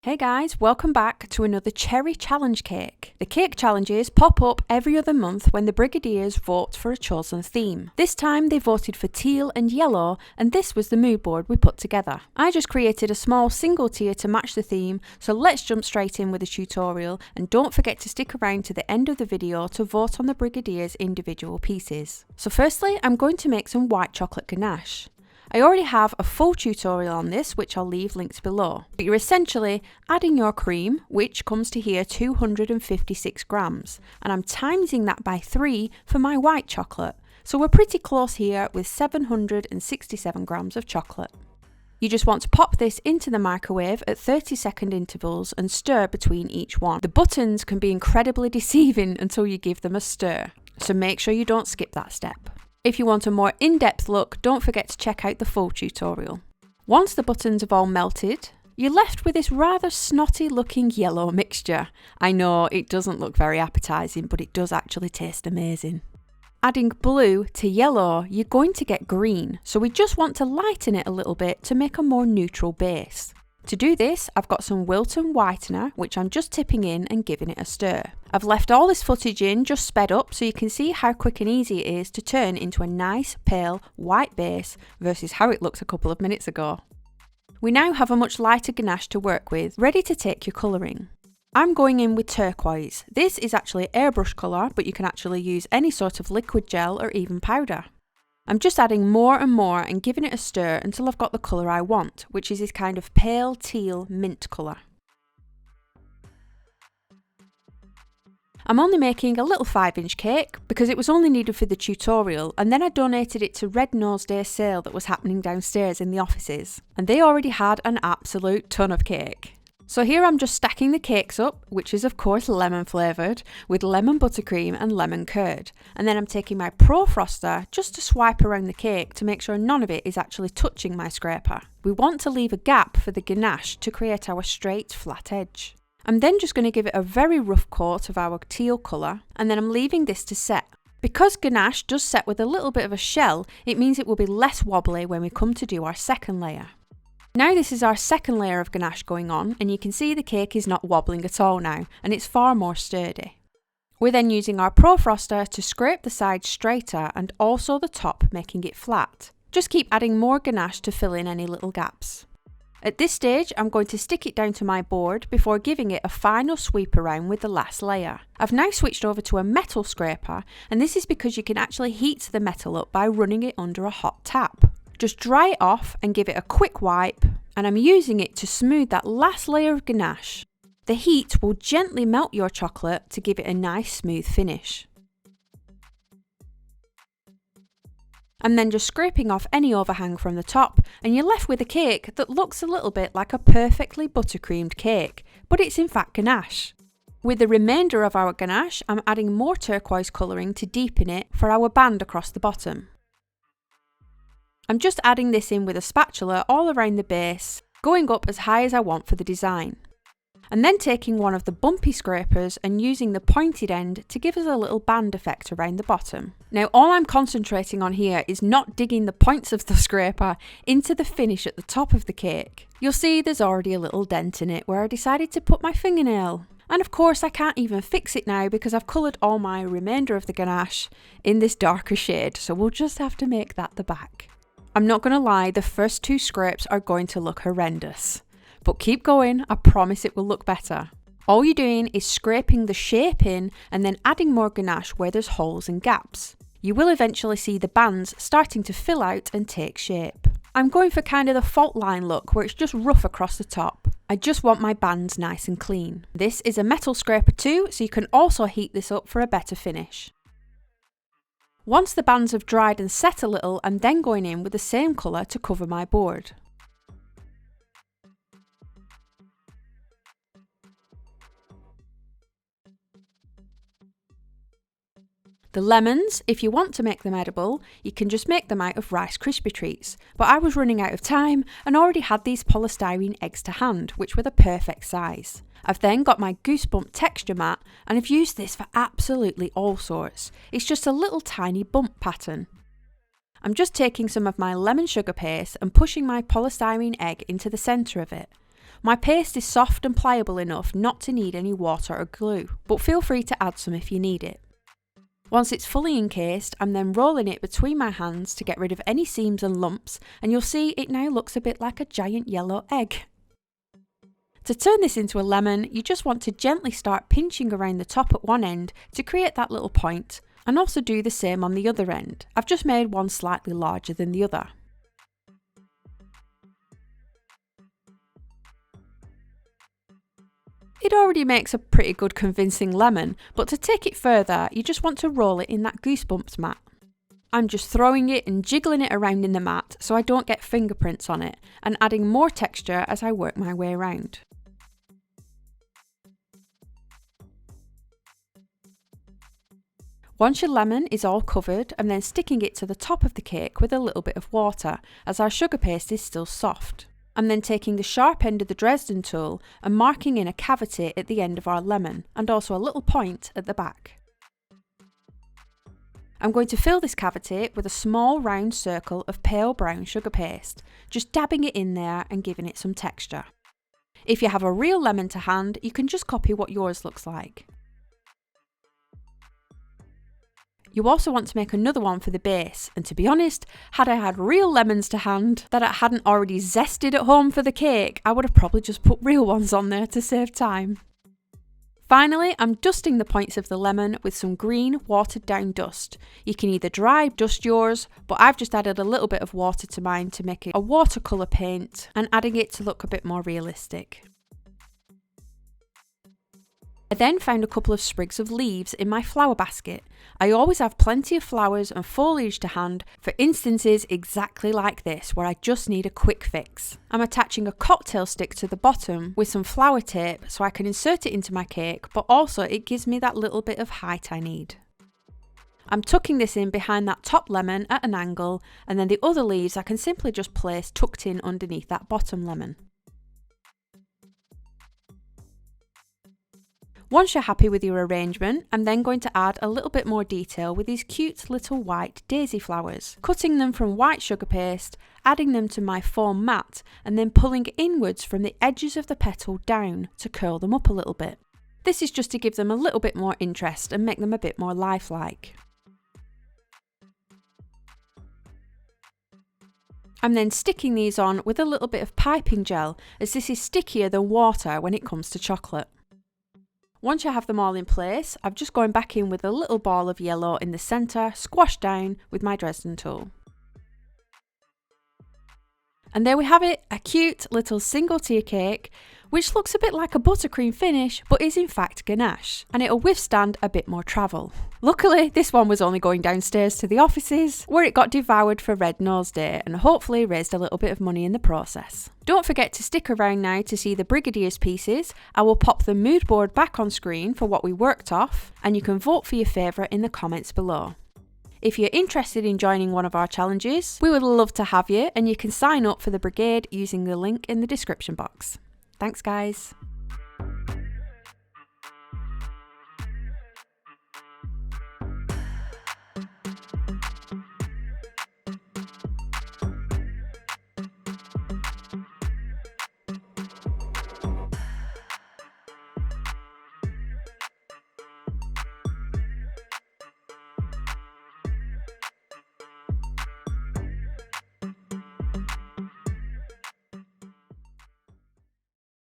Hey guys, welcome back to another Cherry Challenge cake. The cake challenges pop up every other month when the Brigadiers vote for a chosen theme. This time they voted for teal and yellow, and this was the mood board we put together. I just created a small single tier to match the theme, so let's jump straight in with the tutorial, and don't forget to stick around to the end of the video to vote on the Brigadiers' individual pieces. So firstly, I'm going to make some white chocolate ganache. I already have a full tutorial on this, which I'll leave linked below. But you're essentially adding your cream, which comes to here 256 grams, and I'm timesing that by 3 for my white chocolate. So we're pretty close here with 767 grams of chocolate. You just want to pop this into the microwave at 30-second intervals and stir between each one. The buttons can be incredibly deceiving until you give them a stir, so make sure you don't skip that step. If you want a more in-depth look, don't forget to check out the full tutorial. Once the buttons have all melted, you're left with this rather snotty looking yellow mixture. I know it doesn't look very appetizing, but it does actually taste amazing. Adding blue to yellow, you're going to get green, so we just want to lighten it a little bit to make a more neutral base. To do this, I've got some Wilton whitener, which I'm just tipping in and giving it a stir. I've left all this footage in, just sped up, so you can see how quick and easy it is to turn into a nice, pale, white base versus how it looked a couple of minutes ago. We now have a much lighter ganache to work with, ready to take your colouring. I'm going in with turquoise. This is actually airbrush colour, but you can actually use any sort of liquid gel or even powder. I'm just adding more and more and giving it a stir until I've got the colour I want, which is this kind of pale teal mint colour. I'm only making a little 5-inch cake because it was only needed for the tutorial, and then I donated it to Red Nose Day sale that was happening downstairs in the offices, and they already had an absolute ton of cake. So here I'm just stacking the cakes up, which is of course lemon flavoured, with lemon buttercream and lemon curd. And then I'm taking my Pro Froster just to swipe around the cake to make sure none of it is actually touching my scraper. We want to leave a gap for the ganache to create our straight flat edge. I'm then just going to give it a very rough coat of our teal colour, and then I'm leaving this to set. Because ganache does set with a little bit of a shell, it means it will be less wobbly when we come to do our second layer. Now this is our second layer of ganache going on, and you can see the cake is not wobbling at all now, and it's far more sturdy. We're then using our Pro Froster to scrape the sides straighter and also the top, making it flat. Just keep adding more ganache to fill in any little gaps. At this stage, I'm going to stick it down to my board before giving it a final sweep around with the last layer. I've now switched over to a metal scraper, and this is because you can actually heat the metal up by running it under a hot tap. Just dry it off and give it a quick wipe, and I'm using it to smooth that last layer of ganache. The heat will gently melt your chocolate to give it a nice smooth finish. I'm then just scraping off any overhang from the top, and you're left with a cake that looks a little bit like a perfectly buttercreamed cake, but it's in fact ganache. With the remainder of our ganache, I'm adding more turquoise colouring to deepen it for our band across the bottom. I'm just adding this in with a spatula all around the base, going up as high as I want for the design. And then taking one of the bumpy scrapers and using the pointed end to give us a little band effect around the bottom. Now all I'm concentrating on here is not digging the points of the scraper into the finish at the top of the cake. You'll see there's already a little dent in it where I decided to put my fingernail. And of course I can't even fix it now because I've coloured all my remainder of the ganache in this darker shade, so we'll just have to make that the back. I'm not going to lie, the first 2 scrapes are going to look horrendous. But keep going, I promise it will look better. All you're doing is scraping the shape in and then adding more ganache where there's holes and gaps. You will eventually see the bands starting to fill out and take shape. I'm going for kind of the fault line look where it's just rough across the top. I just want my bands nice and clean. This is a metal scraper too, so you can also heat this up for a better finish. Once the bands have dried and set a little, I'm then going in with the same colour to cover my board. The lemons, if you want to make them edible, you can just make them out of Rice Krispie treats, but I was running out of time and already had these polystyrene eggs to hand, which were the perfect size. I've then got my Goosebump texture mat, and I've used this for absolutely all sorts. It's just a little tiny bump pattern. I'm just taking some of my lemon sugar paste and pushing my polystyrene egg into the centre of it. My paste is soft and pliable enough not to need any water or glue, but feel free to add some if you need it. Once it's fully encased, I'm then rolling it between my hands to get rid of any seams and lumps, and you'll see it now looks a bit like a giant yellow egg. To turn this into a lemon, you just want to gently start pinching around the top at one end to create that little point, and also do the same on the other end. I've just made one slightly larger than the other. It already makes a pretty good convincing lemon, but to take it further, you just want to roll it in that goosebumps mat. I'm just throwing it and jiggling it around in the mat so I don't get fingerprints on it, and adding more texture as I work my way around. Once your lemon is all covered, I'm then sticking it to the top of the cake with a little bit of water, as our sugar paste is still soft. I'm then taking the sharp end of the Dresden tool and marking in a cavity at the end of our lemon, and also a little point at the back. I'm going to fill this cavity with a small round circle of pale brown sugar paste, just dabbing it in there and giving it some texture. If you have a real lemon to hand, you can just copy what yours looks like. You also want to make another one for the base, and to be honest, had I had real lemons to hand that I hadn't already zested at home for the cake, I would have probably just put real ones on there to save time. Finally, I'm dusting the points of the lemon with some green watered down dust. You can either dry dust yours, but I've just added a little bit of water to mine to make it a watercolour paint and adding it to look a bit more realistic. I then found a couple of sprigs of leaves in my flower basket. I always have plenty of flowers and foliage to hand for instances exactly like this where I just need a quick fix. I'm attaching a cocktail stick to the bottom with some flower tape so I can insert it into my cake, but also it gives me that little bit of height I need. I'm tucking this in behind that top lemon at an angle, and then the other leaves I can simply just place tucked in underneath that bottom lemon. Once you're happy with your arrangement, I'm then going to add a little bit more detail with these cute little white daisy flowers, cutting them from white sugar paste, adding them to my foam mat, and then pulling inwards from the edges of the petal down to curl them up a little bit. This is just to give them a little bit more interest and make them a bit more lifelike. I'm then sticking these on with a little bit of piping gel, as this is stickier than water when it comes to chocolate. Once you have them all in place, I'm just going back in with a little ball of yellow in the centre, squashed down with my Dresden tool. And there we have it, a cute little single tier cake, which looks a bit like a buttercream finish, but is in fact ganache, and it'll withstand a bit more travel. Luckily, this one was only going downstairs to the offices, where it got devoured for Red Nose Day, and hopefully raised a little bit of money in the process. Don't forget to stick around now to see the Brigadier's pieces. I will pop the mood board back on screen for what we worked off, and you can vote for your favourite in the comments below. If you're interested in joining one of our challenges, we would love to have you, and you can sign up for the Brigade using the link in the description box. Thanks guys.